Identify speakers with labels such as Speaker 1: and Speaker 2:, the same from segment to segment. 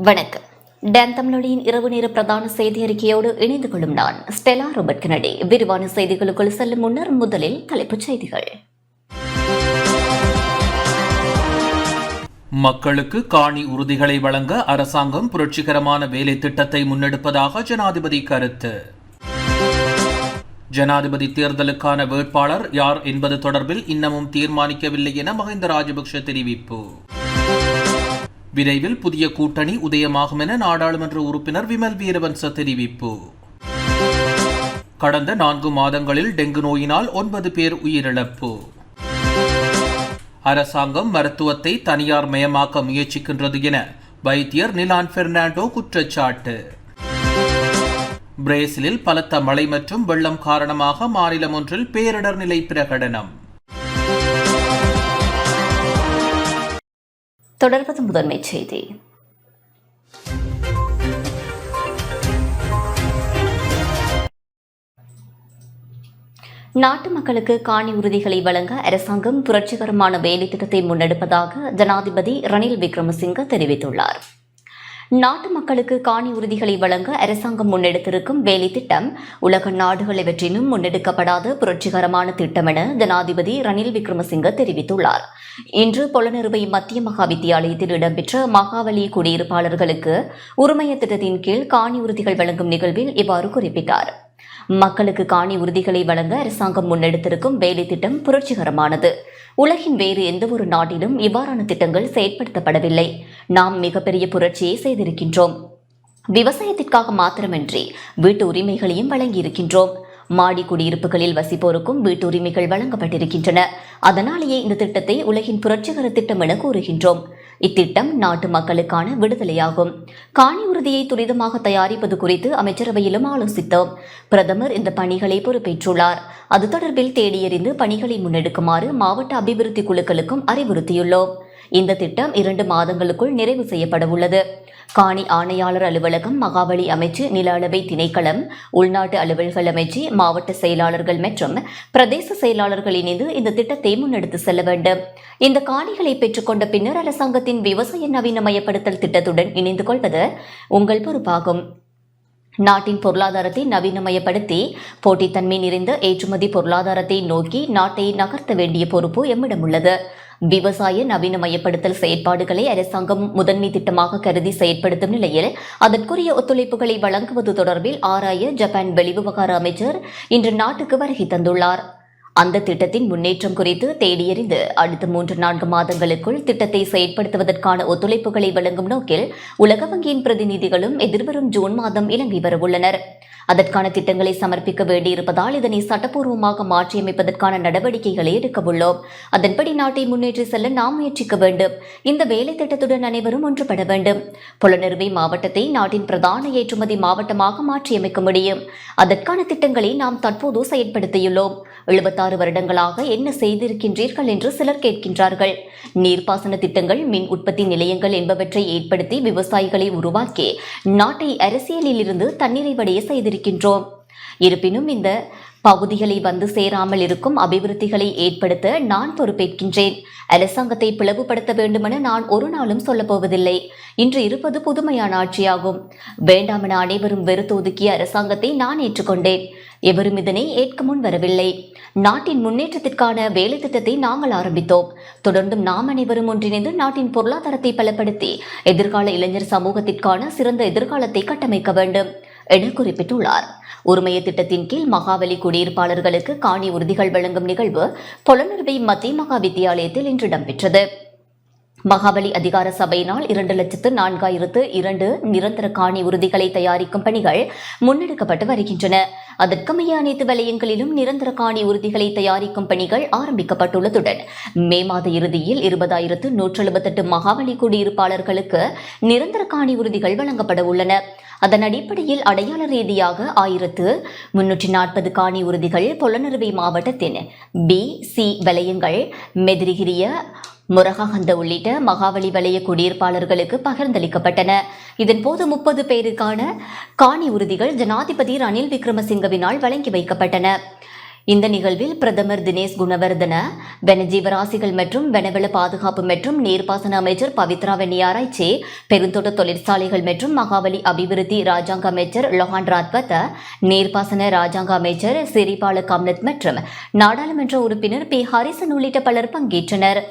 Speaker 1: வணக்கம். டான் தமிழொலியின் இரவு நேர பிரதான செய்தி அறிக்கையோடு இணைந்து கொள்ளும் நான் ஸ்டெலா ரோபர்ட் கெனடி. விரிவான செய்திகளுக்குள் செல்லும் முன்னர் முதலில் தலைப்புச் செய்திகள்.
Speaker 2: மக்களுக்கு காணி உறுதிகளை வழங்க அரசாங்கம் புரட்சிகரமான வேலை திட்டத்தை முன்னெடுப்பதாக ஜனாதிபதி கருத்து. ஜனாதிபதி தேர்தலுக்கான வேட்பாளர் யார் என்பது தொடர்பில் இன்னமும் தீர்மானிக்கவில்லை என மஹிந்த ராஜபக்ஷ தெரிவிப்பு. விரைவில் புதிய கூட்டணி உதயமாகும் என நாடாளுமன்ற உறுப்பினர் விமல் வீரவன்ச தெரிவிப்பு. கடந்த 4 மாதங்களில் டெங்கு நோயினால் 9 பேர் உயிரிழப்பு. அரசாங்கம் மருத்துவத்தை தனியார் மயமாக்க முயற்சிக்கின்றது என வைத்தியர் நிலான் பெர்னாண்டோ குற்றச்சாட்டு. பிரேசிலில் பலத்த மழை மற்றும் வெள்ளம் காரணமாக மாநிலம் ஒன்றில் பேரிடர் நிலை பிரகடனம்.
Speaker 1: தொடர்வது முதன்மைச் செய்தி. நாட்டு மக்களுக்கு காணி உறுதிகளை வழங்க அரசாங்கம் புரட்சிகரமான வேலை திட்டத்தை முன்னெடுப்பதாக ஜனாதிபதி ரணில் விக்ரமசிங்க தெரிவித்துள்ளார். நாட்டு மக்களுக்கு காணி உறுதிகளை வழங்க அரசாங்கம் முன்னெடுத்திருக்கும் வேலை திட்டம் உலக நாடுகள் இவற்றினும் முன்னெடுக்கப்படாத புரட்சிகரமான திட்டம் என ஜனாதிபதி ரணில் விக்ரமசிங்க தெரிவித்துள்ளார். இன்று பொலனறுவை மத்திய மகா வித்தியாலயத்தில் இடம்பெற்ற மகாவலி குடியிருப்பாளர்களுக்கு உரிமைய திட்டத்தின் கீழ் காணி உறுதிகள் வழங்கும் நிகழ்வில் இவ்வாறு குறிப்பிட்டார். மக்களுக்கு காணி உறுதிகளை வழங்க அரசாங்கம் முன்னெடுத்திருக்கும் வேலை திட்டம் புரட்சிகரமானது. உலகின் வேறு எந்த ஒரு நாட்டிலும் இவ்வாறான திட்டங்கள் செயற்படுத்தப்படவில்லை. நாம் மிகப்பெரிய புரட்சியை செய்திருக்கின்றோம். விவசாயத்திற்காக மாத்திரமின்றி வீட்டு உரிமைகளையும் வழங்கியிருக்கின்றோம். மாடி குடியிருப்புகளில் வசிப்போருக்கும் வீட்டு உரிமைகள் வழங்கப்பட்டிருக்கின்றன. அதனாலேயே இந்த திட்டத்தை உலகின் புரட்சிகர திட்டம் என கூறுகின்றோம். இத்திட்டம் நாட்டு மக்களுக்கான விடுதலையாகும். காணி உறுதியை துரிதமாக தயாரிப்பது குறித்து அமைச்சரவையிலும் ஆலோசித்தோம். பிரதமர் இந்த பணிகளை பொறுப்பேற்றுள்ளார். அது தொடர்பில் தேடியறிந்து பணிகளை முன்னெடுக்குமாறு மாவட்ட அபிவிருத்தி குழுக்களுக்கும் அறிவுறுத்தியுள்ளோம். இந்த திட்டம் 2 மாதங்களுக்குள் நிறைவு செய்யப்பட உள்ளது. காணி ஆணையாளர் அலுவலகம், மகாவலி அமைச்சு, நில அளவை திணைக்களம், உள்நாட்டு அலுவல்கள் அமைச்சு, மாவட்ட செயலாளர்கள் மற்றும் பிரதேச செயலாளர்கள் இணைந்து இந்த திட்டத்தை முன்னெடுத்து செல்ல வேண்டும். இந்த காணிகளை பெற்றுக்கொண்ட பின்னர் அரசாங்கத்தின் விவசாய நவீனமயப்படுத்தல் திட்டத்துடன் இணைந்து கொள்வது உங்கள் பொறுப்பாகும். நாட்டின் பொருளாதாரத்தை நவீனமயப்படுத்தி போட்டித்தன்மை நிறைந்த ஏற்றுமதி பொருளாதாரத்தை நோக்கி நாட்டை நகர்த்த வேண்டிய பொறுப்பு எம்மிடம் உள்ளது. விவசாய நவீனமயப்படுத்தல் செயற்பாடுகளை அரசாங்கம் முதன்மை திட்டமாக கருதி செயற்படுத்தும் நிலையில் அதற்குரிய ஒத்துழைப்புகளை வழங்குவது தொடர்பில் ஆராய ஜப்பான் வெளிவிவகார அமைச்சர் இன்று நாட்டுக்கு வருகை தந்துள்ளார். அந்த திட்டத்தின் முன்னேற்றம் குறித்து தேடியறிந்து அடுத்த 3-4 மாதங்களுக்குள் திட்டத்தை செயற்படுத்துவதற்கான ஒத்துழைப்புகளை வழங்கும் நோக்கில் உலக வங்கியின் பிரதிநிதிகளும் எதிர்வரும் ஜூன் மாதம் இலங்கை வரவுள்ளனர். அதற்கான திட்டங்களை சமர்ப்பிக்க வேண்டியிருப்பதால் இதனை சட்டப்பூர்வமாக மாற்றியமைப்பதற்கான நடவடிக்கைகளை எடுக்க உள்ளோம். அதன்படி நாட்டை முன்னேற்றி செல்ல நாம் முயற்சிக்க வேண்டும். இந்த வேலை திட்டத்துடன் அனைவரும் ஒன்றுபட வேண்டும். பொலனறுவை மாவட்டத்தை நாட்டின் பிரதான ஏற்றுமதி மாவட்டமாக மாற்றியமைக்க முடியும். அதற்கான திட்டங்களை நாம் தற்போது செயற்படுத்தியுள்ளோம். 76 வருடங்களாக என்ன செய்திருக்கின்றீர்கள் என்று சிலர் கேட்கின்றார்கள். நீர்ப்பாசன திட்டங்கள், மின் உற்பத்தி நிலையங்கள் என்பவற்றை ஏற்படுத்தி விவசாயிகளை உருவாக்கி நாட்டை அரசியலில் இருந்து தண்ணீரை வடைய செய்திருக்கின்றோம். இருப்பினும் இந்த பகுதிகளை வந்து சேராமல் இருக்கும் அபிவிருத்திகளை ஏற்படுத்த நான் பொறுப்பேற்கின்றேன். அரசாங்கத்தை பிளவுபடுத்த வேண்டுமென நான் ஒரு நாளும் சொல்லப்போவதில்லை. இன்று இருப்பது புதுமையான ஆட்சியாகும். வேண்டாமென அனைவரும் வெறுத்து ஒதுக்கிய அரசாங்கத்தை நான் ஏற்றுக்கொண்டேன். எவரும் இதனை ஏற்க முன் வரவில்லை. நாட்டின் முன்னேற்றத்திற்கான வேலை திட்டத்தை நாங்கள் ஆரம்பித்தோம். தொடர்ந்தும் நாம் அனைவரும் ஒன்றிணைந்து நாட்டின் பொருளாதாரத்தை பலப்படுத்தி எதிர்கால இளைஞர் சமூகத்திற்கான சிறந்த எதிர்காலத்தை கட்டமைக்க வேண்டும் என குறிப்பிட்டுள்ளார். உரிமைய திட்டத்தின் கீழ் மகாவலி குடியிருப்பாளர்களுக்கு காணி உறுதிகள் வழங்கும் நிகழ்வு பொலனறுவை மத்திய மகா வித்தியாலயத்தில் இன்று இடம்பெற்றது. மகாவலி அதிகார சபையினால் 2,04,002 நிரந்தர காணி உறுதிகளை தயாரிக்கும் பணிகள் முன்னெடுக்கப்பட்டு வருகின்றன. அதற்கமைய அனைத்து வலயங்களிலும் நிரந்தர காணி உறுதிகளை தயாரிக்கும் பணிகள் ஆரம்பிக்கப்பட்டுள்ளதுடன் மே மாத இறுதியில் 20,178 மகாவலி குடியிருப்பாளர்களுக்கு நிரந்தர காணி உறுதிகள் வழங்கப்பட உள்ளன. அதன் அடிப்படையில் அடையாள ரீதியாக 1,340 காணி உறுதிகள் பொலனறுவை மாவட்டத்தின் B-C வலயங்கள், மெதிரிகிரிய, முரககந்த உள்ளிட்ட மகாவலி வலய குடியிருப்பாளர்களுக்கு பகிர்ந்தளிக்கப்பட்டன. இதன்போது 30 பேருக்கான காணி உறுதிகள் ஜனாதிபதி ரணில் விக்ரமசிங்கவினால் வழங்கி வைக்கப்பட்டன. இந்த நிகழ்வில் பிரதமர் தினேஷ் குணவர்தன, வனஜீவராசிகள் மற்றும் வனவள பாதுகாப்பு மற்றும் நீர்ப்பாசன அமைச்சர் பவித்ரா வெண்ணியாராய்ச்சி, பெருந்தோட்ட தொழிற்சாலைகள் மற்றும் மகாவலி அபிவிருத்தி ராஜாங்க அமைச்சர் லொஹான் ராத்வத்த, நீர்ப்பாசன ராஜாங்க அமைச்சர் சிறிபால கம்னத் மற்றும் நாடாளுமன்ற உறுப்பினர் பி ஹரிசன் உள்ளிட்ட பலர் பங்கேற்றனர்.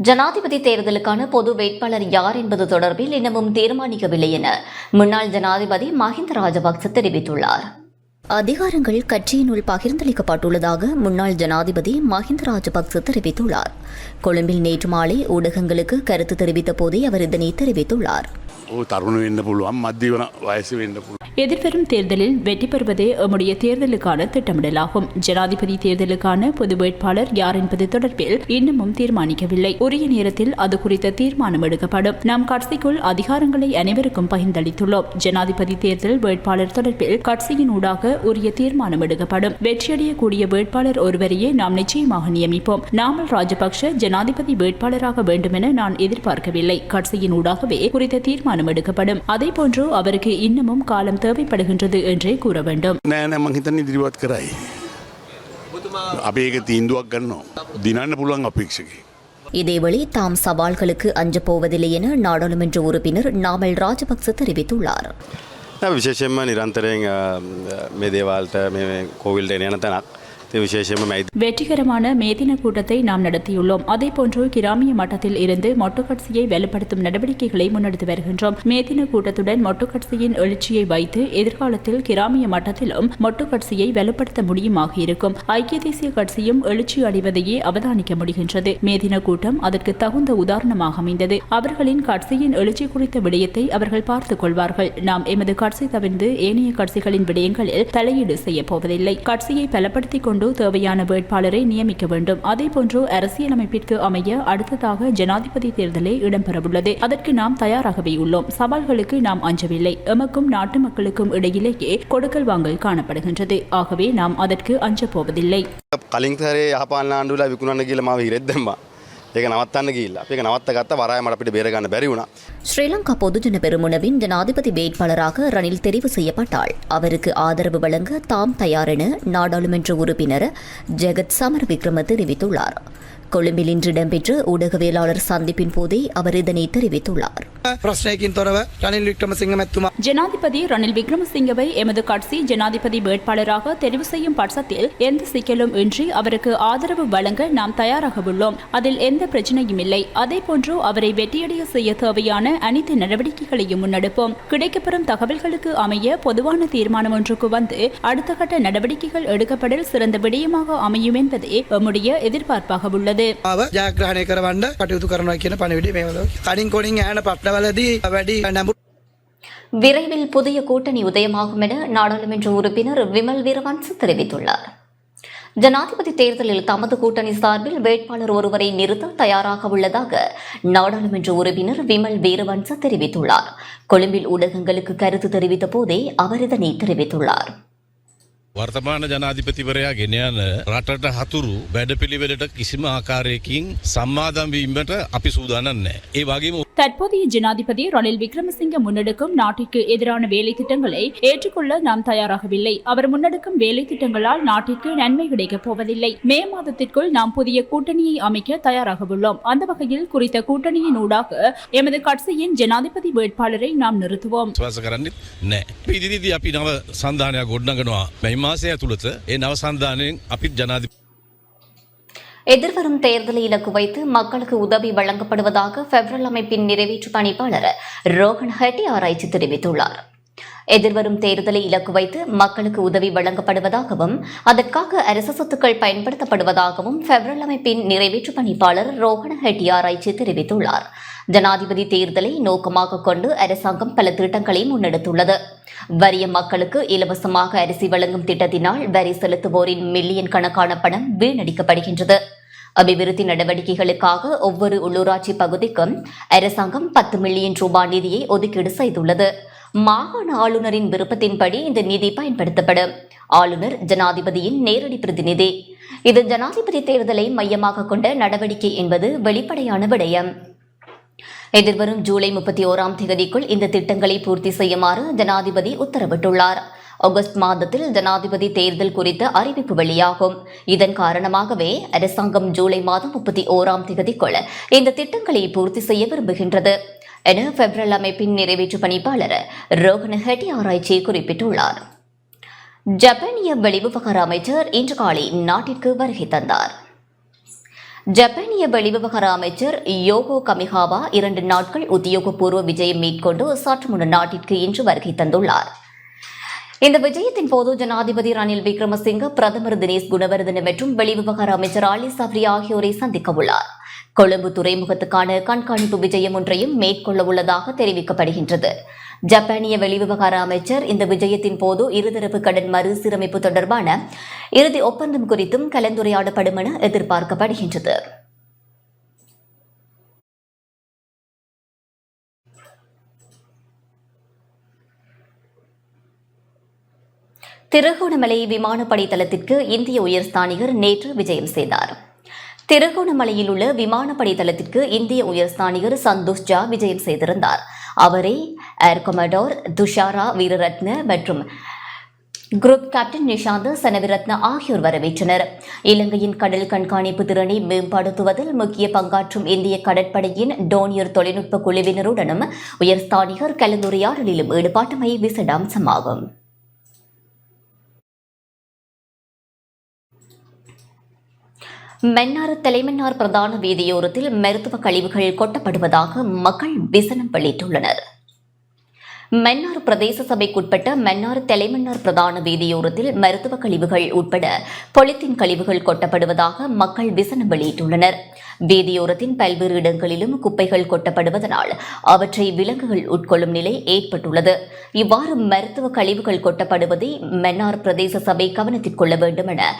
Speaker 1: ஜனாதிபதி தேர்தலுக்கான பொது வேட்பாளர் யார் என்பது தொடர்பில் இன்னமும் தீர்மானிக்கவில்லை என முன்னாள் ஜனாதிபதி மஹிந்த ராஜபக்ச தெரிவித்துள்ளார். அதிகாரங்கள் கட்சியினுள் பகிர்ந்தளிக்கப்பட்டுள்ளதாக முன்னாள் ஜனாதிபதி மஹிந்த ராஜபக்ச தெரிவித்துள்ளார். கொழும்பில் நேற்று மாலை ஊடகங்களுக்கு கருத்து தெரிவித்த போதே அவர் இதனை தெரிவித்துள்ளார்.
Speaker 3: எதிர்வரும் தேர்தலில் வெற்றி பெறுவதே எம்முடைய தேர்தலுக்கான திட்டமிடலாகும். ஜனாதிபதி தேர்தலுக்கான பொது வேட்பாளர் யார் என்பது தொடர்பில் இன்னமும் தீர்மானிக்கவில்லை. உரிய நேரத்தில் அது குறித்த தீர்மானம் எடுக்கப்படும். நாம் கட்சிக்குள் அதிகாரங்களை அனைவருக்கும் பகிர்ந்தளித்துள்ளோம். ஜனாதிபதி தேர்தல் வேட்பாளர் தொடர்பில் கட்சியின் ஊடாக உரிய தீர்மானம் எடுக்கப்படும். வெற்றியடையக்கூடிய வேட்பாளர் ஒருவரையே நாம் நிச்சயமாக நியமிப்போம். நாமல் ராஜபக்ஷ ஜனாதிபதி வேட்பாளராக வேண்டும் என நான் எதிர்பார்க்கவில்லை. கட்சியின் ஊடாகவே குறித்த தீர்மானம் எடுக்கப்படும். அதே போன்று அவருக்கு இன்னமும் காலம் தேவைப்படுகின்றது என்றே கூற வேண்டும்.
Speaker 1: இதேவேளை தாம் சவால்களுக்கு அஞ்சப் போவதில்லை என நாடாளுமன்ற உறுப்பினர் நாமல் ராஜபக்ச தெரிவித்துள்ளார்.
Speaker 4: විශේෂයෙන්ම නිරන්තරයෙන් මේ දේවල්ට මේ කෝවිල්ට එන තැනක් විශේෂයෙන්ම
Speaker 3: வெற்றிகரமான மேதின கூட்டத்தை நாம் நடத்தியுள்ளோம். அதேபோன்று கிராமிய மட்டத்தில் இருந்து மொட்டு கட்சியை வலுப்படுத்தும் நடவடிக்கைகளை முன்னெடுத்து வருகின்றோம். மேதின கூட்டத்துடன் மொட்டு கட்சியின் எழுச்சியை வைத்து எதிர்காலத்தில் கிராமிய மட்டத்திலும் மொட்டு கட்சியை வலுப்படுத்த முடியுமாக இருக்கும். ஐக்கிய தேசிய கட்சியும் எழுச்சி அடைவதையே அவதானிக்க முடிகின்றது. மேதின கூட்டம் அதற்கு தகுந்த உதாரணமாக அமைந்தது. அவர்களின் கட்சியின் எழுச்சி குறித்த விடயத்தை அவர்கள் பார்த்துக் கொள்வார்கள். நாம் எமது கட்சி தவிர்த்து ஏனைய கட்சிகளின் விடயங்களில் தலையீடு செய்யப் போவதில்லை. கட்சியை பலப்படுத்திக் கொண்டு தேவையான வேட்பாளரை நியமிக்க வேண்டும். அதேபோன்று அரசியலமைப்பிற்கு அமைய அடுத்ததாக ஜனாதிபதி தேர்தலே இடம்பெறவுள்ளது. அதற்கு நாம் தயாராகவே உள்ளோம். சவால்களுக்கு நாம் அஞ்சவில்லை. எமக்கும் நாட்டு மக்களுக்கும் இடையிலேயே கொடுக்கல் வாங்கல் காணப்படுகின்றது. ஆகவே நாம் அதற்கு அஞ்சப் போவதில்லை.
Speaker 4: කලින්තරේ යහපාලන ආණ්ඩුවලා විකුණන්න කියලා මාව හිරෙත් දැම්මා. ඒක නවත්තන්න ගිහිල්ලා. අපි ඒක නවත්ත ගත්තා වරාය මට අපිට බේර ගන්න බැරි වුණා.
Speaker 1: ஸ்ரீலங்கா பொதுஜன பெரமுனவின் ஜனாதிபதி வேட்பாளராக ரணில் தெரிவு செய்யப்பட்டால் அவருக்கு ஆதரவு வழங்க தாம் தயார் என நாடாளுமன்ற உறுப்பினர் ஜெகத் சமர விக்ரம தெரிவித்துள்ளார். கொழும்பில் இன்று இடம்பெற்ற ஊடகவியலாளர் சந்திப்பின் போதே அவர் இதனை தெரிவித்துள்ளார்.
Speaker 3: ஜனாதிபதி ரணில் விக்ரமசிங்கவை எமது கட்சி ஜனாதிபதி வேட்பாளராக தெரிவு செய்யும் பட்சத்தில் எந்த சிக்கலும் இன்றி அவருக்கு ஆதரவு வழங்க நாம் தயாராக உள்ளோம். அதில் எந்த பிரச்சனையும் இல்லை. அதேபோன்று அவரை வெற்றியடைய செய்ய தேவையான அனைத்து நடவடிக்கைகளையும் முன்னெடுப்போம். கிடைக்கப்பெறும் தகவல்களுக்கு அமைய பொதுவான தீர்மானம் ஒன்றுக்கு வந்து அடுத்த கட்ட நடவடிக்கைகள் எடுக்கப்படல் சிறந்த விடயமாக அமையும் என்பதே எம்முடைய எதிர்பார்ப்பாக உள்ளது.
Speaker 5: ජයග්‍රහණය කරවන්න කටයුතු කරනවා කියන පණිවිඩය මේ කලින් කොණින් ඇහෙන පට්ටවලදී වැඩි නැඹුරු.
Speaker 1: விரைவில் புதிய கூட்டணி உதயமாகும் என நாடாளுமன்ற உறுப்பினர் விமல் வீரவன்ச தெரிவித்துள்ளார். ஜனாதிபதி தேர்தலில் தமது கூட்டணி சார்பில் வேட்பாளர் ஒருவரை நிறுத்த தயாராக உள்ளதாக நாடாளுமன்ற உறுப்பினர் விமல் வீரவன்ச தெரிவித்துள்ளார். கொழும்பில் ஊடகங்களுக்கு கருத்து தெரிவித்த போதே அவர் இதனை தெரிவித்துள்ளார்.
Speaker 6: වර්තමාන ජනාධිපතිවරයා ගෙන යන රටට හතුරු වැඩපිළිවෙලට කිසිම ආකාරයකින් සම්මාදම් වීමට අපි සූදානම් නැහැ. ඒ වගේම
Speaker 3: தற்போதைய ஜனாதிபதி ரணில் விக்ரமசிங்க முன்னெடுக்கும் நாட்டிற்கு எதிரான வேலை திட்டங்களை ஏற்றுக்கொள்ள நாம் தயாராகவில்லை. அவர் முன்னெடுக்கும் வேலை திட்டங்களால் நாட்டிற்கு நன்மை கிடைக்கப் போவதில்லை. மே மாதத்திற்குள் நாம் புதிய கூட்டணியை அமைக்க தயாராக உள்ளோம். அந்த வகையில் குறித்த கூட்டணியின் ஊடாக எமது கட்சியின் ஜனாதிபதி வேட்பாளரை நாம் நிறுத்துவோம்.
Speaker 6: විශ්වාස කරන්නේ නැහැ. ඉදිරියේදී අපි නව සන්ධානයක් ගොඩනගනවා. මේ මාසය ඇතුළත ඒ නව සන්ධානයෙන් අපි ජනාධිපති
Speaker 1: எதிர்வரும் தேர்தலை இலக்கு வைத்து மக்களுக்கு உதவி வழங்கப்படுவதாக பெப்ரல் அமைப்பின் நிறைவேற்று பணிப்பாளர் ரோஹன் ஹெட்டி ஆராய்ச்சி தெரிவித்துள்ளார். எதிர்வரும் தேர்தலை இலக்கு வைத்து மக்களுக்கு உதவி வழங்கப்படுவதாகவும் அதற்காக அரசு சொத்துக்கள் பயன்படுத்தப்படுவதாகவும் பெப்ரல் அமைப்பின் நிறைவேற்று பணிப்பாளர் ரோஹன் ஹெட்டி ஆராய்ச்சி தெரிவித்துள்ளார். ஜனாதிபதி தேர்தலை நோக்கமாக கொண்டு அரசாங்கம் பல திட்டங்களை முன்னெடுத்துள்ளது. வறிய மக்களுக்கு இலவசமாக அரிசி வழங்கும் திட்டத்தினால் வரி செலுத்துவோரின் மில்லியன் கணக்கான பணம் வீணடிக்கப்படுகின்றது. அபிவிருத்தி நடவடிக்கைகளுக்காக ஒவ்வொரு உள்ளூராட்சி பகுதிக்கும் அரசாங்கம் 10 மில்லியன் ரூபாய் நிதியை ஒதுக்கீடு செய்துள்ளது. மாகாண ஆளுநரின் விருப்பத்தின்படி இந்த நிதி பயன்படுத்தப்படும். ஆளுநர் ஜனாதிபதியின் நேரடி பிரதிநிதி. இது ஜனாதிபதி தேர்தலை மையமாக கொண்ட நடவடிக்கை என்பது வெளிப்படையான விடயம். எதிர்வரும் ஜூலை 31ஆம் தேதிக்குள் இந்த திட்டங்களை பூர்த்தி செய்யுமாறு ஜனாதிபதி உத்தரவிட்டுள்ளார். ஆகஸ்ட் மாதத்தில் ஜனாதிபதி தேர்தல் குறித்த அறிவிப்பு வெளியாகும். இதன் காரணமாகவே அரசாங்கம் ஜூலை மாதம் 31ஆம் தேதிக்குள் இந்த திட்டங்களை பூர்த்தி செய்ய விரும்புகின்றது என பெப்ரல் அமைப்பின் நிறைவேற்று பணிப்பாளர் ரோஹன் ஹெட்டி ஆராய்ச்சி குறிப்பிட்டுள்ளார். ஜப்பானிய வெளிவிவகார அமைச்சர் இன்று காலை நாட்டிற்கு வருகை தந்தார். ஜப்பானிய வெளிவிவகார அமைச்சர் யோகோ கமிகாவா 2 நாட்கள் உத்தியோகபூர்வ விஜயம் மேற்கொண்டு சற்று முன் நாட்டிற்கு இன்று வருகை தந்துள்ளார். இந்த விஜயத்தின் போது ஜனாதிபதி ரணில் விக்ரமசிங்க, பிரதமர் தினேஷ் குணவர்தன மற்றும் வெளிவிவகார அமைச்சர் அலி சப்ரி ஆகியோரை சந்திக்க உள்ளார். கொழும்பு துறைமுகத்துக்கான கண்காணிப்பு விஜயம் ஒன்றையும் மேற்கொள்ள உள்ளதாக தெரிவிக்கப்படுகின்றது. ஜப்பானிய வெளிவிவகார அமைச்சர் இந்த விஜயத்தின் போது இருதரப்பு கடன் மறுசீரமைப்பு தொடர்பான இறுதி ஒப்பந்தம் குறித்தும் கலந்துரையாடப்படும் என எதிர்பார்க்கப்படுகின்றது. திருகோணமலை விமானப்படை தளத்திற்கு இந்திய உயர்ஸ்தானிகர் நேற்று விஜயம் செய்தார். திருகோணமலையில் உள்ள விமானப்படை தளத்திற்கு இந்திய உயர்ஸ்தானிகர் சந்தோஷ் ஜா விஜயம் செய்திருந்தார். அவரை ஏர் கமாண்டர் துஷாரா வீரரத்ன மற்றும் குரூப் கேப்டன் நிஷாந்த் சனவிரத்ன ஆகியோர் வரவேற்றனர். இலங்கையின் கடல் கண்காணிப்பு திறனை மேம்படுத்துவதில் முக்கிய பங்காற்றும் இந்திய கடற்படையின் டோனியர் தொழில்நுட்ப குழுவினருடனும் உயர்ஸ்தானிகர் கலந்துரையாடலிலும் ஈடுபாட்டமை விசேட அம்சமாகும். மன்னார் தலைமன்னார் பிரதான வீதியோரத்தில் மருத்துவ கழிவுகள் கொட்டப்படுவதாக மக்கள் விசனம் வெளியிட்டுள்ளனர். மன்னார் பிரதேச சபைக்குட்பட்ட மன்னார் தலைமன்னார் பிரதான வீதியோரத்தில் மருத்துவ கழிவுகள் உட்பட பொலித்தீன் கழிவுகள் கொட்டப்படுவதாக மக்கள் விசனம் வெளியிட்டுள்ளனர். வீதியோரத்தின் பல்வேறு இடங்களிலும் குப்பைகள் கொட்டப்படுவதனால் அவற்றை விலங்குகள் உட்கொள்ளும் நிலை ஏற்பட்டுள்ளது. இவ்வாறு மருத்துவ கழிவுகள் கொட்டப்படுவதை மன்னார் பிரதேச சபை கவனத்தில் கொள்ள வேண்டும் என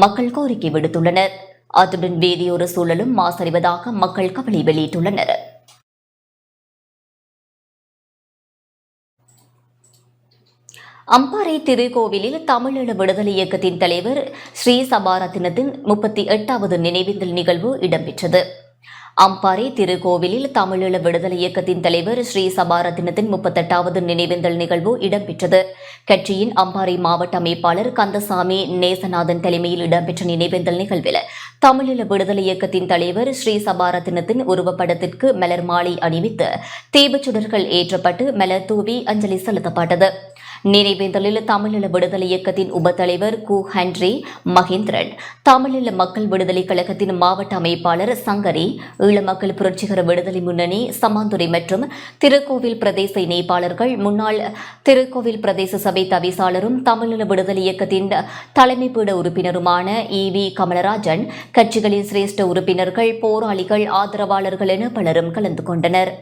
Speaker 1: மக்கள் கோரிக்கை விடுத்துள்ளனர். அத்துடன் வீதியோர சூழலும் மாசடைவதாக மக்கள் கவலை வெளியிட்டுள்ளனர். அம்பாறை திருக்கோவிலில் தமிழீழ விடுதலை இயக்கத்தின் தலைவர் ஸ்ரீ சபாரத்தினத்தின் 38வது நினைவேந்தல் நிகழ்வு இடம்பெற்றது. அம்பாறை திருக்கோவிலில் தமிழீழ விடுதலை இயக்கத்தின் தலைவர் ஸ்ரீ சபாரத்தினத்தின் 38வது நினைவேந்தல் நிகழ்வு இடம்பெற்றது. கட்சியின் அம்பாறை மாவட்ட அமைப்பாளர் கந்தசாமி நேசநாதன் தலைமையில் இடம்பெற்ற நினைவேந்தல் நிகழ்வில் தமிழீழ விடுதலை இயக்கத்தின் தலைவர் ஸ்ரீ சபாரத்தினத்தின் உருவப்படத்திற்கு மலர் மாலை அணிவித்து தீபச்சுடர்கள் ஏற்றப்பட்டு மலர் தூவி அஞ்சலி செலுத்தப்பட்டது. நினைவேந்தலில் தமிழீழ விடுதலை இயக்கத்தின் உபத்தலைவர் கு ஹென்றி மகேந்திரன், தமிழீழ மக்கள் விடுதலை கழகத்தின் மாவட்ட அமைப்பாளர் சங்கரி, ஈழ மக்கள் புரட்சிகர விடுதலை முன்னணி சமாந்துரை மற்றும் திருக்கோவில் பிரதேச இணைப்பாளர்கள், முன்னாள் திருக்கோவில் பிரதேச சபை தவிசாளரும் தமிழீழ விடுதலை இயக்கத்தின் தலைமை பீட உறுப்பினருமான ஈவி கமலராஜன், கட்சிகளின் சிரேஷ்ட உறுப்பினர்கள், போராளிகள், ஆதரவாளர்கள் என பலரும் கலந்து கொண்டனர்.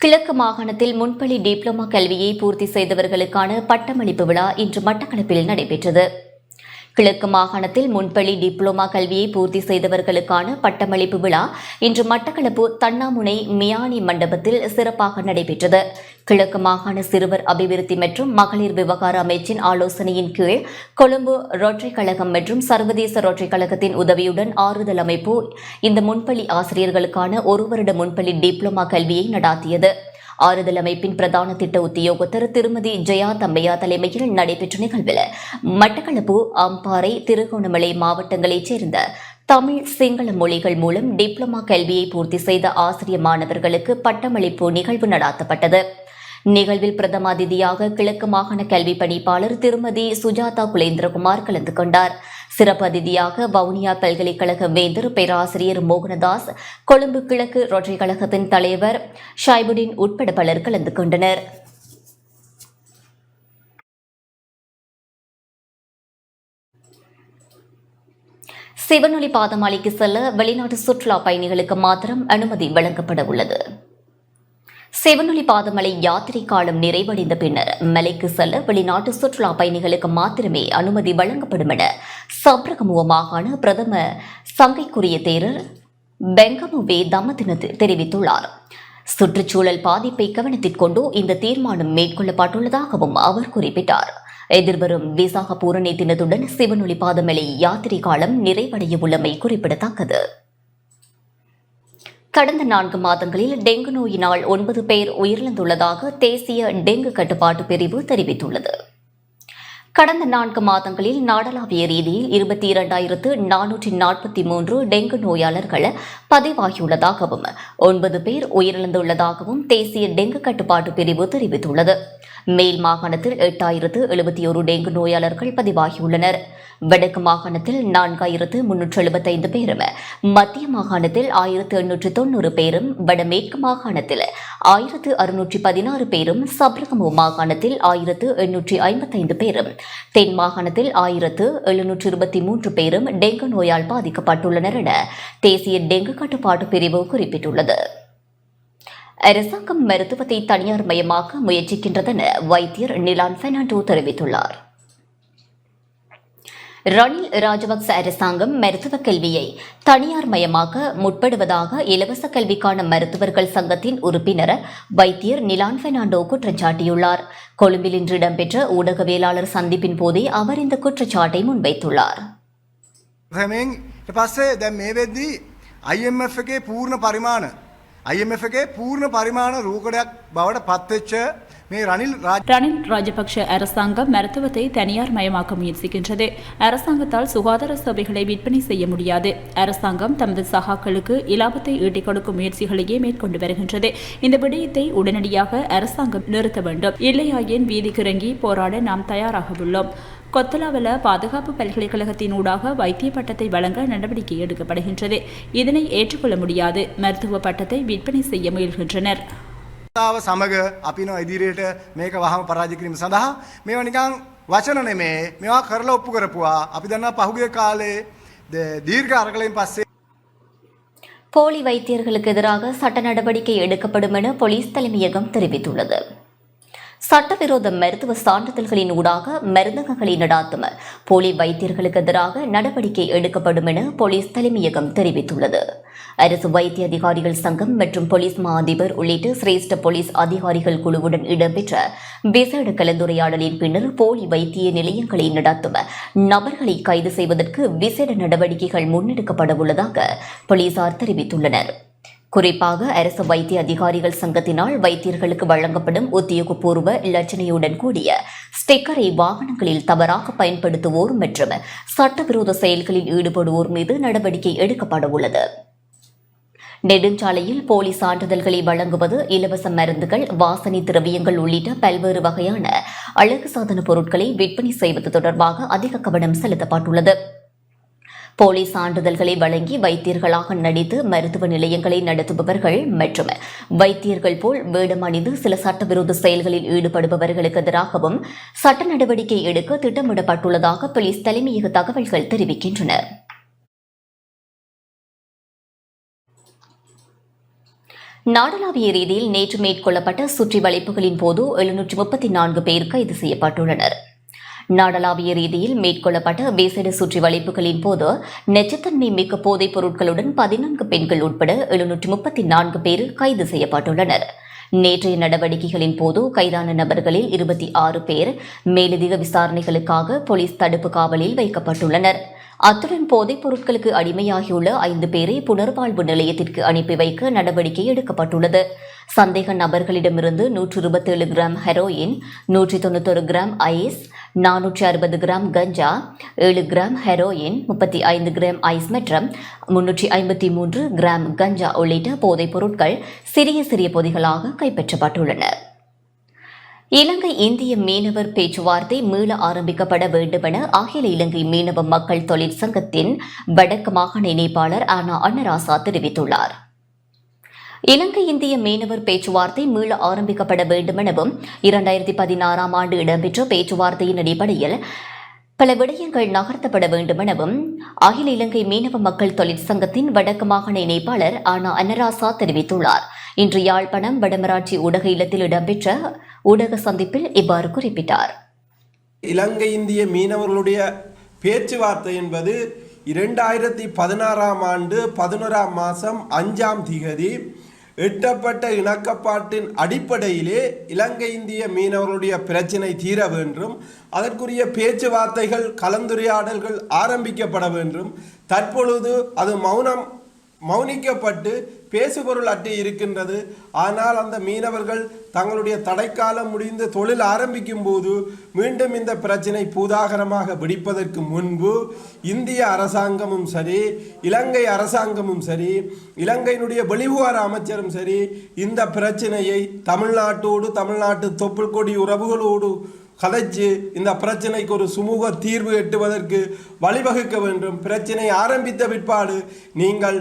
Speaker 1: கிழக்கு மாகாணத்தில் முன்பள்ளி டிப்ளோமா கல்வியை பூர்த்தி செய்தவர்களுக்கான பட்டமளிப்பு விழா இன்று மட்டக்களப்பில் நடைபெற்றது. கிழக்கு மாகாணத்தில் முன்பள்ளி டிப்ளோமா கல்வியை பூர்த்தி செய்தவர்களுக்கான பட்டமளிப்பு விழா இன்று மட்டக்களப்பு தண்ணாமுனை மியானி மண்டபத்தில் சிறப்பாக நடைபெற்றது. கிழக்கு மாகாண சிறுவர் அபிவிருத்தி மற்றும் மகளிர் விவகார அமைச்சின் ஆலோசனையின் கீழ் கொழும்பு ரோட்டரி கழகம் மற்றும் சர்வதேச ரோட்டரி கழகத்தின் உதவியுடன் ஆறுதல் அமைப்பு இந்த முன்பள்ளி ஆசிரியர்களுக்கான 1 வருட முன்பள்ளி டிப்ளோமா கல்வியை நடாத்தியது. ஆறுதல் அமைப்பின் பிரதான திட்ட உத்தியோகத்தர் திருமதி ஜெயா தம்பையா தலைமையில் நடைபெற்ற நிகழ்வில் மட்டக்களப்பு, அம்பாறை, திருகோணமலை மாவட்டங்களைச் சேர்ந்த தமிழ், சிங்கள மொழிகள் மூலம் டிப்ளோமா கல்வியை பூர்த்தி செய்த ஆசிரிய மாணவர்களுக்கு பட்டமளிப்பு நிகழ்வு நடாத்தப்பட்டது. நிகழ்வில் பிரதம அதிதியாக கிழக்கு மாகாண கல்வி பணிப்பாளர் திருமதி சுஜாதா குலேந்திரகுமார் கலந்து கொண்டார். சிறப்பு அதிதியாக வவுனியா பல்கலைக்கழக வேந்தர் பேராசிரியர் மோகனதாஸ், கொழும்பு கிழக்கு ரோட்டரி கழகத்தின் தலைவர் ஷைபுடின் உட்பட பலர் கலந்து கொண்டனர். சிவனொலி பாதமாலைக்கு செல்ல வெளிநாட்டு சுற்றுலா பயணிகளுக்கு மாத்திரம் அனுமதி வழங்கப்பட உள்ளது. சிவனொலி பாதமலை யாத்திரை காலம் நிறைவடைந்த பின்னர் மலைக்கு செல்ல வெளிநாட்டு சுற்றுலா பயணிகளுக்கு மாத்திரமே அனுமதி வழங்கப்படும் என சப்ரகமுவ மாகாண பிரதம சங்கைக்குரிய தேரர் பெங்கமுவே தமத்தின தெரிவித்துள்ளார். சுற்றுச்சூழல் பாதிப்பை கவனத்தில் கொண்டு இந்த தீர்மானம் மேற்கொள்ளப்பட்டுள்ளதாகவும் அவர் குறிப்பிட்டார். எதிர்வரும் விசாக பூரணி தினத்துடன் சிவனொளி பாதமலை யாத்திரை காலம் நிறைவடைய உள்ளமை குறிப்பிடத்தக்கது. கடந்த 4 மாதங்களில் டெங்கு நோயினால் 9 பேர் உயிரிழந்துள்ளதாக தேசிய டெங்கு கட்டுப்பாட்டு பிரிவு தெரிவித்துள்ளது. கடந்த 4 மாதங்களில் நாடளாவிய ரீதியில் 22,443 டெங்கு நோயாளர்கள் பதிவாகியுள்ளதாகவும் 9 பேர் உயிரிழந்துள்ளதாகவும் தேசிய டெங்கு கட்டுப்பாட்டு பிரிவு தெரிவித்துள்ளது. மேல் மாகாணத்தில் 8,071 டெங்கு நோயாளர்கள் பதிவாகியுள்ளனர். வடக்கு மாகாணத்தில் 4,375 பேரும், மத்திய மாகாணத்தில் 1,890 பேரும், வடமேற்கு மாகாணத்தில் 1,616 பேரும், சப்ரகமு மாகாணத்தில் 1,855 பேரும், தென் மாகாணத்தில் 1,723 பேரும் டெங்கு நோயால் பாதிக்கப்பட்டுள்ளனர் என தேசிய டெங்கு கட்டுப்பாட்டு பிரிவு குறிப்பிட்டுள்ளது. அரசாங்கம் மருத்துவத்தை தனியார் மயமாக்க முயற்சிக்கின்றதென வைத்தியர் நிலான் பெர்னாண்டோ தெரிவித்துள்ளார். ரணில் ராஜபக்ச அரசாங்கம் மருத்துவ கல்வியை தனியார் மயமாக்க முற்படுவதாக இலவச கல்விக்கான மருத்துவர்கள் சங்கத்தின் உறுப்பினர் வைத்தியர் நிலான் பெர்னாண்டோ குற்றம் சாட்டியுள்ளார். கொழும்பில் இன்று இடம்பெற்ற ஊடகவியலாளர் சந்திப்பின் போதே அவர் இந்த குற்றச்சாட்டை முன்வைத்துள்ளார்.
Speaker 7: IMF එකේ පූර්ණ පරිමාණ රූකඩයක් බවට පත්වෙච්ච මේ රනිල්
Speaker 3: ராஜபக்ஷ அரசாங்கம் மருத்துவத்தை தனியார் மயமாக்க முயற்சிக்கின்றது. அரசாங்கத்தால் சுகாதார சேவைகளை விற்பனை செய்ய முடியாது. அரசாங்கம் தமது சகாக்களுக்கு இலாபத்தை ஈட்டிக் கொடுக்கும் முயற்சிகளையே மேற்கொண்டு வருகின்றது. இந்த விடயத்தை உடனடியாக அரசாங்கம் நிறுத்த வேண்டும். இல்லையாயின் வீதிக்கு இறங்கி போராட நாம் தயாராக உள்ளோம். கொத்தலாவல பாதுகாப்பு பல்கலைக்கழகத்தினூடாக வைத்திய பட்டத்தை வழங்க நடவடிக்கை எடுக்கப்படுகின்றது. இதனை ஏற்றுக்கொள்ள முடியாது. மருத்துவ பட்டத்தை விற்பனை செய்ய முயல்கின்றனர்.
Speaker 7: සමග අපි නෝ ඉදිරියට මේක වහම පරාජය කිරීම සඳහා මේවා නිකන් වචන නෙමේ මේවා කරලා ඔප්පු කරපුවා අපි දන්නා පහුගිය කාලේ දීර්ඝ අරගලෙන් පස්සේ
Speaker 1: போலி வைத்தியர்களுக்கு எதிராக சட்ட நடவடிக்கை எடுக்கப்படும் என போலீஸ் தலைமையகம் தெரிவித்துள்ளது. சட்டவிரோத மருத்துவ சான்றிதழ்களின் ஊடாக மருந்தகங்களை நடாத்தும் போலி வைத்தியர்களுக்கு எதிராக நடவடிக்கை எடுக்கப்படும் என போலீஸ் தலைமையகம் தெரிவித்துள்ளது. அரசு வைத்திய அதிகாரிகள் சங்கம் மற்றும் போலீஸ் மா அதிபர் உள்ளிட்ட சிரேஷ்ட போலீஸ் அதிகாரிகள் குழுவுடன் இடம்பெற்ற விசேட கலந்துரையாடலின் பின்னர் போலி வைத்திய நிலையங்களை நடத்தும் நபர்களை கைது செய்வதற்கு விசேட நடவடிக்கைகள் முன்னெடுக்கப்பட உள்ளதாக போலீசார் தெரிவித்துள்ளனர். குறிப்பாக அரசு வைத்திய அதிகாரிகள் சங்கத்தினால் வைத்தியர்களுக்கு வழங்கப்படும் உத்தியோகபூர்வ இலச்சினையுடன் கூடிய ஸ்டிக்கரை வாகனங்களில் தவறாக பயன்படுத்துவோர் மற்றும் சட்டவிரோத செயல்களில் ஈடுபடுவோர் மீது நடவடிக்கை எடுக்கப்பட உள்ளது. நெடுஞ்சாலையில் போலி சான்றிதழ்களை வழங்குவது, இலவச மருந்துகள், வாசனை திரவியங்கள் உள்ளிட்ட பல்வேறு வகையான அழகு சாதன பொருட்களை விற்பனை செய்வது தொடர்பாக அதிக கவனம் செலுத்தப்பட்டுள்ளது. போலி சான்றிதழ்களை வழங்கி வைத்தியர்களாக நடித்து மருத்துவ நிலையங்களை நடத்துபவர்கள் மற்றும் வைத்தியர்கள் போல் வேடம் அணிந்து சில சட்டவிரோத செயல்களில் ஈடுபடுபவர்களுக்கு எதிராகவும் சட்ட நடவடிக்கை எடுக்க திட்டமிடப்பட்டுள்ளதாக போலீஸ் தலைமையக தகவல்கள் தெரிவிக்கின்றன. நாடளாவிய ரீதியில் நேற்று மேற்கொள்ளப்பட்ட சுற்றி வளைப்புகளின் போது 734 பேர் கைது செய்யப்பட்டுள்ளனர். நாடளாவிய ரீதியில் மேற்கொள்ளப்பட்ட விசேட சுற்றி வளைப்புகளின் போது நெச்சத்தன்மை மிக்க போதைப் பொருட்களுடன் 14 பெண்கள் உட்பட 734 பேர் கைது செய்யப்பட்டுள்ளனர். நேற்றைய நடவடிக்கைகளின் போது கைதான நபர்களில் 26 பேர் மேலதிக விசாரணைகளுக்காக போலீஸ் தடுப்பு காவலில் வைக்கப்பட்டுள்ளனர். அத்துடன் போதைப் பொருட்களுக்கு அடிமையாகியுள்ள 5 பேரை புனர்வாழ்வு நிலையத்திற்கு அனுப்பி வைக்க நடவடிக்கை எடுக்கப்பட்டுள்ளது. சந்தேக நபர்களிடமிருந்து 127 gram heroin, 191 gram ice, 460 gram கஞ்சா, 7 கிராம் ஹெரோயின், 35 கிராம் ஐஸ் மற்றும் 353 கிராம் கஞ்சா உள்ளிட்ட போதைப் பொருட்கள் சிறிய சிறிய பொதிகளாக கைப்பற்றப்பட்டுள்ளன. இலங்கை இந்திய மீனவர் பேச்சுவார்த்தை மீள ஆரம்பிக்கப்பட வேண்டுமென அகில இலங்கை மீனவ மக்கள் தொழிற்சங்கத்தின் வடக்கு மாகாண இணைப்பாளர் ஆனா அன்னராசா தெரிவித்துள்ளார். இலங்கை இந்திய மீனவர் பேச்சுவார்த்தை மீள ஆரம்பிக்கப்பட வேண்டுமெனவும் 2016ஆம் ஆண்டு இடம்பெற்ற பேச்சுவார்த்தையின் அடிப்படையில் பல விடயங்கள் நகர்த்தப்பட வேண்டுமெனவும் அகில இலங்கை மீனவ மக்கள் தொழிற்சங்கத்தின் வடக்கு மாகாண இணைப்பாளர் ஆனா அன்னராசா தெரிவித்துள்ளார். இன்று யாழ்ப்பாணம் வடமராட்சி ஊடக இல்லத்தில் இடம்பெற்ற ஊடக சந்திப்பில் இவ்வாறு குறிப்பிட்டார்.
Speaker 8: இலங்கை இந்திய மீனவர்களுடைய பேச்சுவார்த்தை என்பது 2016ஆம் ஆண்டு 11ஆம் மாதம் 5ஆம் திகதி எட்டப்பட்ட இணக்கப்பாட்டின் அடிப்படையிலே இலங்கை இந்திய மீனவர்களுடைய பிரச்சினை தீர வேண்டும். அதற்குரிய பேச்சுவார்த்தைகள் கலந்துரையாடல்கள் ஆரம்பிக்கப்பட வேண்டும். தற்பொழுது அது மௌனிக்கப்பட்டு பேசுபொருள் அட்டை இருக்கின்றது. ஆனால் அந்த மீனவர்கள் தங்களுடைய தடைக்காலம் முடிந்து தொழில் ஆரம்பிக்கும் போது மீண்டும் இந்த பிரச்சினை பூதாகரமாக வெடிப்பதற்கு முன்பு இந்திய அரசாங்கமும் சரி, இலங்கை அரசாங்கமும் சரி, இலங்கையினுடைய வெளிவிவகார அமைச்சரும் சரி இந்த பிரச்சினையை தமிழ்நாட்டோடு, தமிழ்நாட்டு தொப்புள் கொடி உறவுகளோடு கதைச்சு இந்த பிரச்சனைக்கு ஒரு சுமூக தீர்வு எட்டுவதற்கு வழிவகுக்க வேண்டும். பிரச்சனை ஆரம்பித்த பிற்பாடு நீங்கள்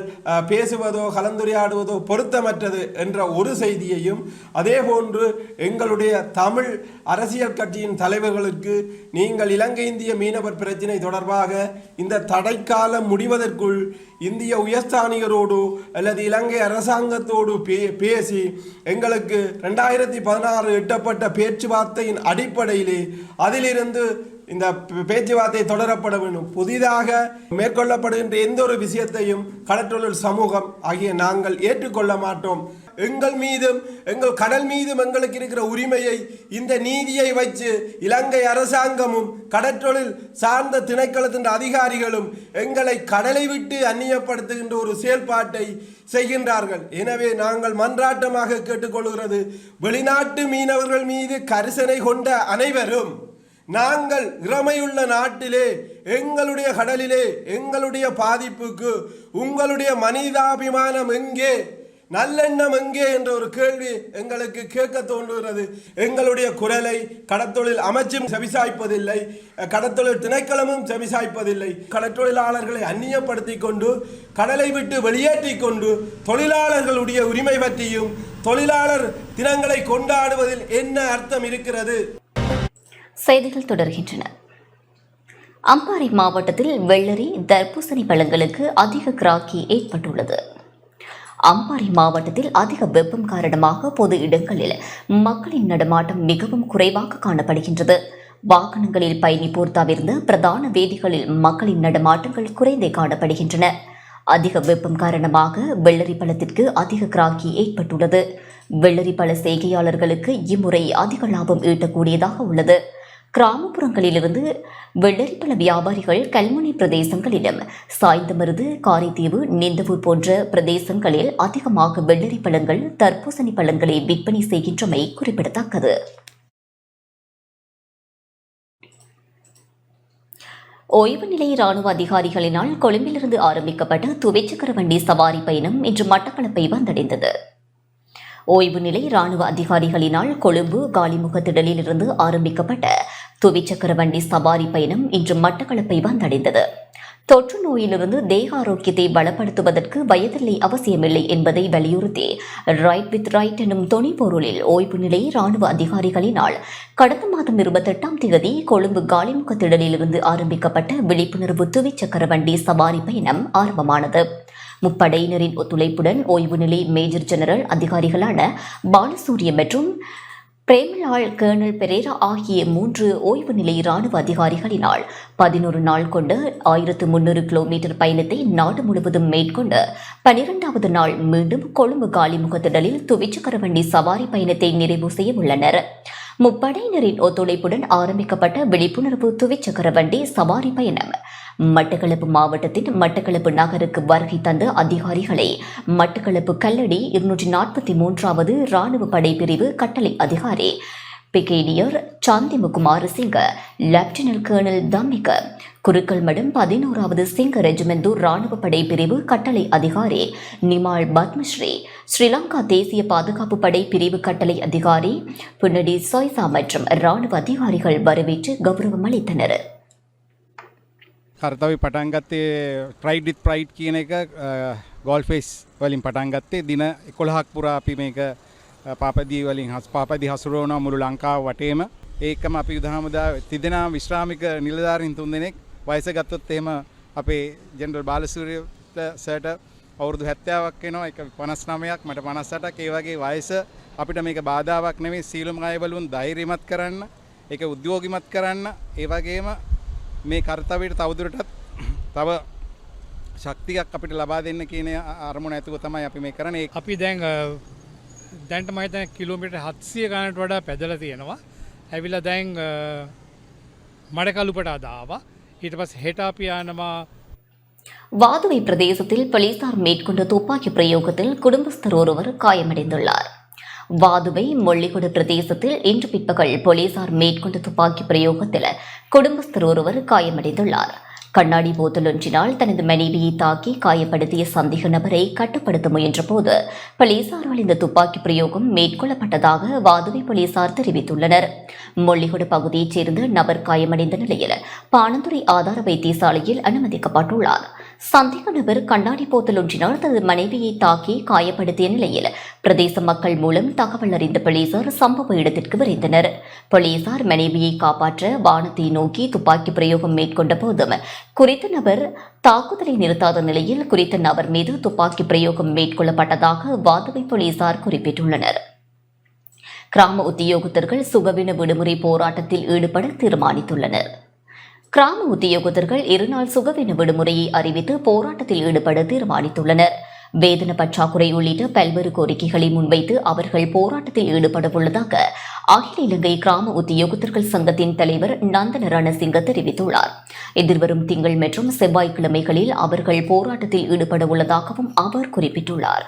Speaker 8: பேசுவதோ கலந்துரையாடுவதோ பொருத்தமற்றது என்ற ஒரு செய்தியையும், அதே போன்று எங்களுடைய தமிழ் அரசியல் கட்சியின் தலைவர்களுக்கு நீங்கள் இலங்கை இந்திய மீனவர் பிரச்சினை தொடர்பாக இந்த தடைக்காலம் முடிவதற்குள் இந்திய உயர்ஸ்தானிகரோடு அல்லது இலங்கை அரசாங்கத்தோடு பேசி எங்களுக்கு 2016 எட்டப்பட்ட பேச்சுவார்த்தையின் அடிப்படையிலே அதிலிருந்து இந்த பேச்சுவார்த்தை தொடரப்பட வேண்டும். புதிதாக மேற்கொள்ளப்படுகின்ற எந்த ஒரு விஷயத்தையும் கடற்றொழில் சமூகம் ஆகிய நாங்கள் ஏற்றுக்கொள்ள மாட்டோம். எங்கள் மீதும் எங்கள் கடல் மீதும் எங்களுக்கு இருக்கிற உரிமையை இந்த நீதியை வைத்து இலங்கை அரசாங்கமும் கடற்றொழில் சார்ந்த திணைக்களத்தின் அதிகாரிகளும் எங்களை கடலை விட்டு அந்நியப்படுத்துகின்ற ஒரு செயல்பாட்டை செய்கின்றார்கள். எனவே நாங்கள் மன்றாட்டமாக கேட்டுக்கொள்கிறது, வெளிநாட்டு மீனவர்கள் மீது கரிசனை கொண்ட அனைவரும் நாங்கள் இறமையுள்ள நாட்டிலே எங்களுடைய கடலிலே எங்களுடைய பாதிப்புக்கு உங்களுடைய மனிதாபிமானம் எங்கே, நல்லெண்ணம் எங்கே என்ற ஒரு கேள்வி எங்களுக்கு கேட்க தோன்றுகிறது. எங்களுடைய குரலை கடற்தொழில் அமைச்சும் செவிசாய்ப்பதில்லை, கடற்தொழில் திணைக்களமும் செவிசாய்ப்பதில்லை. கடற்தொழிலாளர்களை அந்நியப்படுத்தி கொண்டு கடலை விட்டு வெளியேற்றி கொண்டு தொழிலாளர்களுடைய உரிமை பற்றியும் தொழிலாளர் தினங்களை கொண்டாடுவதில் என்ன அர்த்தம் இருக்கிறது?
Speaker 1: செய்திகள் தொடர்கின்றன. அம்பாறை மாவட்டத்தில் வெள்ளரி தர்பூசணி பழங்களுக்கு அதிக கிராக்கி ஏற்பட்டுள்ளது. அம்பாறை மாவட்டத்தில் அதிக வெப்பம் காரணமாக பொது இடங்களில் மக்களின் நடமாட்டம் மிகவும் குறைவாக காணப்படுகின்றது. வாகனங்களில் பயணிப்போர் தவிர்ந்த பிரதான வீதிகளில் மக்களின் நடமாட்டங்கள் குறைந்தே காணப்படுகின்றன. அதிக வெப்பம் காரணமாக வெள்ளரி பழத்திற்கு அதிக கிராக்கி ஏற்பட்டுள்ளது. வெள்ளரி பழ செய்கையாளர்களுக்கு இம்முறை அதிக லாபம் ஈட்டக்கூடியதாக உள்ளது. கிராமப்புறங்களிலிருந்து வெள்ளரிப்பழ வியாபாரிகள் கல்முனை பிரதேசங்களிலும் சாய்ந்தமருது, காரைதீவு, நிந்தவூர் போன்ற பிரதேசங்களில் அதிகமாக வெள்ளரி பழங்கள், தர்பூசணி பழங்களை விற்பனை செய்கின்றமை குறிப்பிடத்தக்கது. ஓய்வு நிலை ராணுவ அதிகாரிகளினால் கொழும்பிலிருந்து ஆரம்பிக்கப்பட்ட துவைச்சக்கர வண்டி சவாரி பயணம் இன்று மட்டக்களப்பை வந்தடைந்தது. ஓய்வு நிலை ராணுவ அதிகாரிகளினால் கொழும்பு காலிமுக திடலிலிருந்து ஆரம்பிக்கப்பட்ட துவிச்சக்கர வண்டி சவாரி பயணம் இன்று மட்டக்களப்பை வந்தடைந்தது. தொற்று நோயிலிருந்து தேக ஆரோக்கியத்தை பலப்படுத்துவதற்கு வயதில்லை அவசியமில்லை என்பதை வலியுறுத்தி ரைட் வித் ரைட் எனும் தொனிப்பொருளில் ஓய்வு நிலை ராணுவ அதிகாரிகளினால் கடந்த மாதம் 28ஆம் தேதி கொழும்பு காலிமுக திடலிலிருந்து ஆரம்பிக்கப்பட்ட விழிப்புணர்வு துவிச்சக்கர வண்டி சவாரி பயணம் ஆரம்பமானது. முப்படையினரின் ஒத்துழைப்புடன் ஓய்வு நிலை மேஜர் ஜெனரல் அதிகாரிகளான பாலசூரிய மற்றும் பிரேமலால் கர்னல் பெரேரா ஆகிய 3 ஓய்வு நிலை ராணுவ அதிகாரிகளினால் 11 நாள் கொண்ட 1300 கிலோமீட்டர் பயணத்தை நாடு முழுவதும் மேற்கொண்டு 12வது நாள் மீண்டும் கொழும்பு காலிமுக திடலில் துவிச்சக்கர வண்டி சவாரி பயணத்தை நிறைவு செய்ய உள்ளனர். முப்படையினரின் ஒத்துழைப்புடன் ஆரம்பிக்கப்பட்ட விழிப்புணர்வு துவிச்சக்கர வண்டி சவாரி பயணம் மட்டக்களப்பு மாவட்டத்தின் மட்டக்களப்பு நகருக்கு வருகை தந்த அதிகாரிகளை மட்டக்களப்பு கல்லடி 243வது இராணுவ படைப்பிரிவு கட்டளை அதிகாரி பிரிகேடியர் சாந்திமுகுமார் சிங்க, லெப்டினன்ட் கர்னல் தம்மிக, குருக்கள் மடம் 11வது சிங்க ரெஜிமெண்ட் இராணுவ படைப்பிரிவு கட்டளை அதிகாரி நிமால் பத்மஸ்ரீ, ஸ்ரீலங்கா தேசிய பாதுகாப்பு படை பிரிவு கட்டளை அதிகாரி புன்னடி சோய்சா மற்றும் இராணுவ அதிகாரிகள் வரவேற்று கௌரவம் அளித்தனர்.
Speaker 9: කර්තව්‍ය පටන් ගත්තේ ප්‍රයිඩ් විත් ප්‍රයිඩ් කියන එක ගෝල්ෆේස් වලින් පටන් ගත්තේ දින 11ක් පුරා අපි මේක පාපදී වලින් පාපදී හසුරවන මුළු ලංකාව වටේම ඒකම අපි යුද හමුදා තිදෙනා විශ්‍රාමික නිලධාරීන් 3 දෙනෙක් වයස ගත්තොත් එහෙම අපේ ජෙනරල් බාලසූරිය සර්ට අවුරුදු 70ක් වෙනවා ඒක 59ක් මට 58ක් ඒ වගේ වයස අපිට මේක බාධාවක් නෙමෙයි සීලම අයවලුන් ධෛර්යමත් කරන්න ඒක උද්‍යෝගිමත් කරන්න ඒ වගේම මේ කර්තව්‍යයට තවදුරටත් තව ශක්තියක් අපිට ලබා දෙන්න කියන අරමුණ ඇතුව තමයි අපි මේ කරන්නේ.
Speaker 10: අපි දැන් දැන්ට මම හිතන්නේ කිලෝමීටර් 700 ගණනට වඩා පැදලා තියෙනවා. ඇවිල්ලා දැන් මඩකලුපට ආවා. ඊට පස්සේ හෙට අපි යනවා
Speaker 1: வாதுவை பிரதேசத்தில் போலீசார் மேற்கொண்ட துப்பாக்கி பிரயோகத்தில் குடும்பஸ்தர் ஒருவர் காயமடைந்துள்ளார். வாதுவை மொள்ளிக்குடு பிரதேசத்தில் இன்று பிற்பகல் போலீசார் மேற்கொண்ட துப்பாக்கி பிரயோகத்தில் குடும்பஸ்தர் ஒருவர் காயமடைந்துள்ளார். கண்ணாடி போத்தல் ஒன்றினால் தனது மனைவியை தாக்கி காயப்படுத்திய சந்தேக நபரை கட்டுப்படுத்த முயன்றபோது போலீசாரால் இந்த துப்பாக்கி பிரயோகம் மேற்கொள்ளப்பட்டதாக வாதுவை போலீசார் தெரிவித்துள்ளனர். மொள்ளிகுடு பகுதியைச் சேர்ந்த நபர் காயமடைந்த நிலையில் பாணந்துறை ஆதார வைத்தியசாலையில் அனுமதிக்கப்பட்டுள்ளார். சந்தேக நபர் கண்ணாடி போத்தல் ஒன்றினால் தனது மனைவியை தாக்கி காயப்படுத்திய நிலையில் பிரதேச மக்கள் மூலம் தகவல் அறிந்த போலீசார் சம்பவ இடத்திற்கு விரைந்தனர். போலீசார் மனைவியை காப்பாற்ற வானத்தை நோக்கி துப்பாக்கி பிரயோகம் மேற்கொண்ட போதும் குறித்த நபர் தாக்குதலை நிறுத்தாத நிலையில் குறித்த நபர் மீது துப்பாக்கி பிரயோகம் மேற்கொள்ளப்பட்டதாக வாதுவை போலீசார் குறிப்பிட்டுள்ளனர். கிராம உத்தியோகத்தர்கள் சுகவீன விடுமுறை போராட்டத்தில் ஈடுபட தீர்மானித்துள்ளனர். கிராம உத்தியோகத்தர்கள் 2 நாள் சுகவீன விடுமுறையை அறிவித்து போராட்டத்தில் ஈடுபட தீர்மானித்துள்ளனர். வேதன பற்றாக்குறை உள்ளிட்ட பல்வேறு கோரிக்கைகளை முன்வைத்து அவர்கள் போராட்டத்தில் ஈடுபட உள்ளதாக அகில இலங்கை கிராம உத்தியோகத்தர்கள் சங்கத்தின் தலைவர் நந்தன ரணசிங்க தெரிவித்துள்ளார். எதிர்வரும் திங்கள் மற்றும் செவ்வாய்க்கிழமைகளில் அவர்கள் போராட்டத்தில் ஈடுபட உள்ளதாகவும் அவர் குறிப்பிட்டுள்ளார்.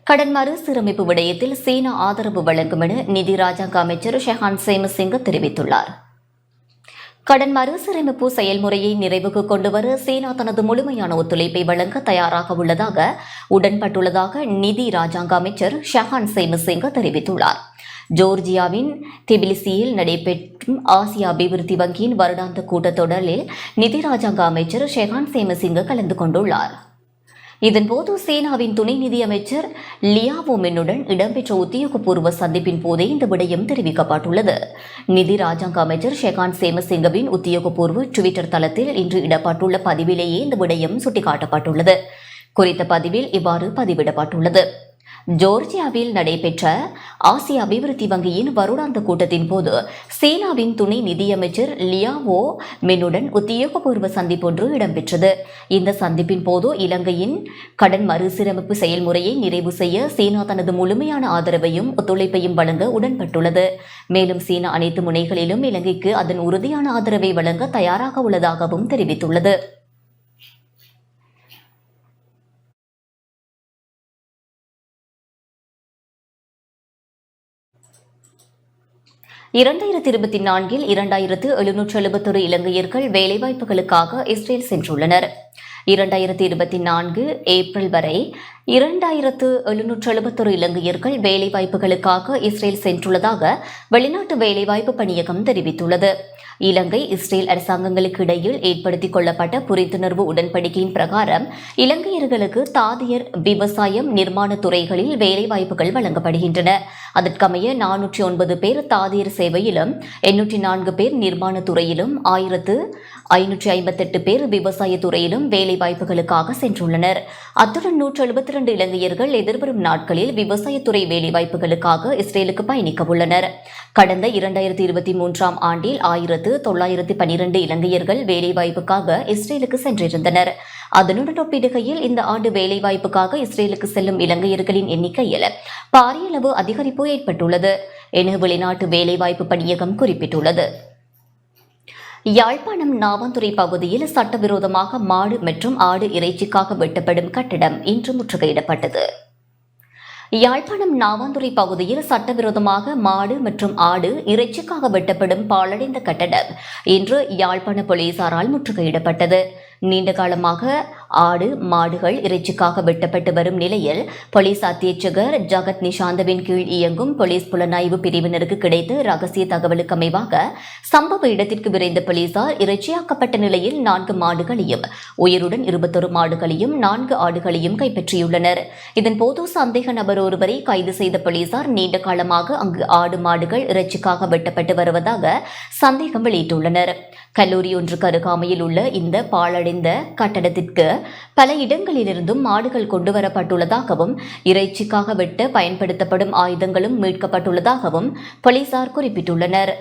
Speaker 1: கடன் மறுசீரமைப்பு விடயத்தில் சீனா ஆதரவு வழங்கும் என நிதி ராஜாங்க அமைச்சர் ஷெஹான் சேமசிங்க தெரிவித்துள்ளார். கடன் மறுசீரமைப்பு செயல்முறையை நிறைவுக்கு கொண்டுவர சீனா தனது முழுமையான ஒத்துழைப்பை வழங்க தயாராக உள்ளதாக உடன்பட்டுள்ளதாக நிதி ராஜாங்க அமைச்சர் ஷெஹான் சேமசிங்க தெரிவித்துள்ளார். ஜோர்ஜியாவின் திபிலிசியில் நடைபெற்றும் ஆசிய அபிவிருத்தி வங்கியின் வருடாந்த கூட்டத்தொடரில் நிதி ராஜாங்க அமைச்சர் ஷெஹான் சேமசிங்க கலந்து கொண்டுள்ளார். இதன்போது சீனாவின் துணை நிதியமைச்சர் லியாவோ மென்னுடன் இடம்பெற்ற உத்தியோகபூர்வ சந்திப்பின் போதே இந்த விடயம் தெரிவிக்கப்பட்டுள்ளது. நிதி ராஜாங்க அமைச்சர் ஷெஹான் சேமசிங்கவின் உத்தியோகபூர்வ டுவிட்டர் தளத்தில் இன்று இடப்பட்டுள்ள பதிவிலேயே இந்த விடயம் சுட்டிக்காட்டப்பட்டுள்ளது. குறித்த பதிவில் இவ்வாறு பதிவிடப்பட்டுள்ளது. ஜோர்ஜியாவில் நடைபெற்ற ஆசிய அபிவிருத்தி வங்கியின் வருடாந்த கூட்டத்தின் போது சீனாவின் துணை நிதியமைச்சர் லியாவோ மென்னுடன் உத்தியோகபூர்வ சந்திப்பொன்று இடம்பெற்றது. இந்த சந்திப்பின் போது இலங்கையின் கடன் மறுசீரமைப்பு செயல்முறையை நிறைவு செய்ய சீனா தனது முழுமையான ஆதரவையும் ஒத்துழைப்பையும் வழங்க உடன்பட்டுள்ளது. மேலும் சீனா அனைத்து முனைகளிலும் இலங்கைக்கு அதன் உறுதியான ஆதரவை வழங்க தயாராக உள்ளதாகவும் தெரிவித்துள்ளது. இரண்டாயிரத்தி 24 2771 இலங்கையர்கள் வேலைவாய்ப்புகளுக்காக இஸ்ரேல் சென்றுள்ளனர். 2024 ஏப்ரல் வரை 2771 இலங்கையர்கள் வேலைவாய்ப்புகளுக்காக இஸ்ரேல் சென்றுள்ளதாக வெளிநாட்டு வேலைவாய்ப்பு பணியகம் தெரிவித்துள்ளது. இலங்கை இஸ்ரேல் அரசாங்கங்களுக்கு இடையில் ஏற்படுத்திக் கொள்ளப்பட்ட புரிந்துணர்வு உடன்படிக்கையின் பிரகாரம் இலங்கையர்களுக்கு தாதியர், விவசாயம், நிர்மாண துறைகளில் வேலைவாய்ப்புகள் வழங்கப்படுகின்றன. அதற்கமைய 409 பேர் தாதியர் சேவையிலும் 804 பேர் நிர்மாண துறையிலும் 1558 பேர் விவசாய துறையிலும் வேலைவாய்ப்புகளுக்காக சென்றுள்ளனர். அத்துடன் 172 இலங்கையர்கள் எதிர்வரும் நாட்களில் விவசாயத்துறை வேலைவாய்ப்புகளுக்காக இஸ்ரேலுக்கு பயணிக்க உள்ளனர். கடந்த 2023 ஆண்டில் 1912 இலங்கையர்கள் வேலைவாய்ப்புக்காக இஸ்ரேலுக்கு சென்றிருந்தனர். அதனுடன் ஒப்பிடுகையில் இந்த ஆண்டு வேலைவாய்ப்புக்காக இஸ்ரேலுக்கு செல்லும் இலங்கையர்களின் எண்ணிக்கையில் பாரிய அளவு அதிகரிப்பு ஏற்பட்டுள்ளது என வெளிநாட்டு வேலைவாய்ப்பு பணியகம் குறிப்பிட்டுள்ளது. யாழ்ப்பாணம் நாவந்துறை பகுதியில் சட்டவிரோதமாக மாடு மற்றும் ஆடு இறைச்சிக்காக வெட்டப்படும் கட்டடம் இன்று முற்றுகையிடப்பட்டது. யாழ்ப்பாணம் நாவாந்துறை பகுதியில் சட்டவிரோதமாக மாடு மற்றும் ஆடு இறைச்சிக்காக வெட்டப்படும் பாழடைந்த கட்டடம் இன்று யாழ்ப்பாண போலீசாரால் முற்றுகையிடப்பட்டது. நீண்ட காலமாக ஆடு, மாடுகள் இறைச்சிக்காக வெட்டப்பட்டு வரும் நிலையில் போலீஸ் அத்தியட்சகர் ஜகத் நிஷாந்தவின் கீழ் இயங்கும் போலீஸ் புலனாய்வு பிரிவினருக்கு கிடைத்த ரகசிய தகவலுக்கு அமைவாக சம்பவ இடத்திற்கு விரைந்த போலீசார் இறைச்சியாக்கப்பட்ட நிலையில் 4 மாடுகளையும் உயிருடன் 21 மாடுகளையும் 4 ஆடுகளையும் கைப்பற்றியுள்ளனர். இதன்போது சந்தேக நபர் ஒருவரை கைது செய்த போலீசார் நீண்ட காலமாக அங்கு ஆடு, மாடுகள் இறைச்சிக்காக வெட்டப்பட்டு வருவதாக சந்தேகம் வெளியிட்டுள்ளனர். கல்லூரி ஒன்றுக்கு அருகாமையில் உள்ள இந்த பாழடைந்த கட்டடத்திற்கு பல இடங்களிலிருந்தும் மாடுகள் கொண்டுவரப்பட்டுள்ளதாகவும் இறைச்சிக்காக வெட்ட பயன்படுத்தப்படும் ஆயுதங்களும் மீட்கப்பட்டுள்ளதாகவும் போலீசார் குறிப்பிட்டுள்ளனர்.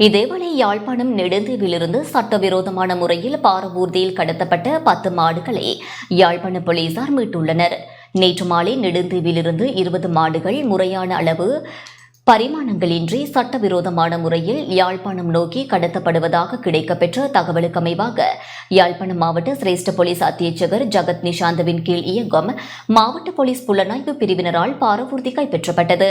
Speaker 1: இதேவேளை யாழ்ப்பாணம் நெடுந்தீவிலிருந்து சட்டவிரோதமான முறையில் பாரவூர்தியில் கடத்தப்பட்ட 10 மாடுகளை யாழ்ப்பாண போலீசார் மீட்டுள்ளனர். நேற்று மாலை நெடுந்தீவிலிருந்து 20 மாடுகள் முறையான அளவு பரிமாணங்களின்றி சட்டவிரோதமான முறையில் யாழ்ப்பாணம் நோக்கி கடத்தப்படுவதாக கிடைக்கப்பெற்ற தகவலுக்கு அமைவாக யாழ்ப்பாணம் மாவட்ட சிரேஷ்ட போலீஸ் அத்தியட்சகர் ஜகத் நிஷாந்தவின் கீழ் இயங்கும் மாவட்ட போலீஸ் புலனாய்வு பிரிவினரால் பாரவூர்தி கைப்பற்றப்பட்டது.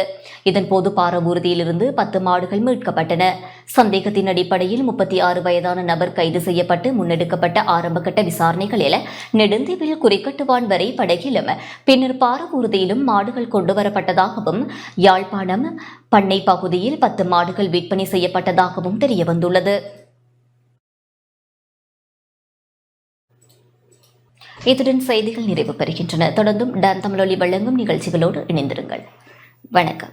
Speaker 1: இதன்போது பாரவூர்தியிலிருந்து 10 மாடுகள் மீட்கப்பட்டன. சந்தேகத்தின் அடிப்படையில் 36 வயதான நபர் கைது செய்யப்பட்டு முன்னெடுக்கப்பட்ட ஆரம்பகட்ட விசாரணைகளில் நெடுந்தீவில் குறிக்கட்டுவான் வரை படகிலும் பின்னர் பாரவூர்தியிலும் மாடுகள் கொண்டுவரப்பட்டதாகவும் யாழ்ப்பாணம் பண்ணை பகுதியில் 10 மாடுகள் விற்பனை செய்யப்பட்டதாகவும் தெரியவந்துள்ளது. இத்துடன் செய்திகள் நிறைவு பெறுகின்றன. தொடர்ந்தும் டான் தமிழொலி வழங்கும் நிகழ்ச்சிகளோடு இணைந்திருங்கள். வணக்கம்.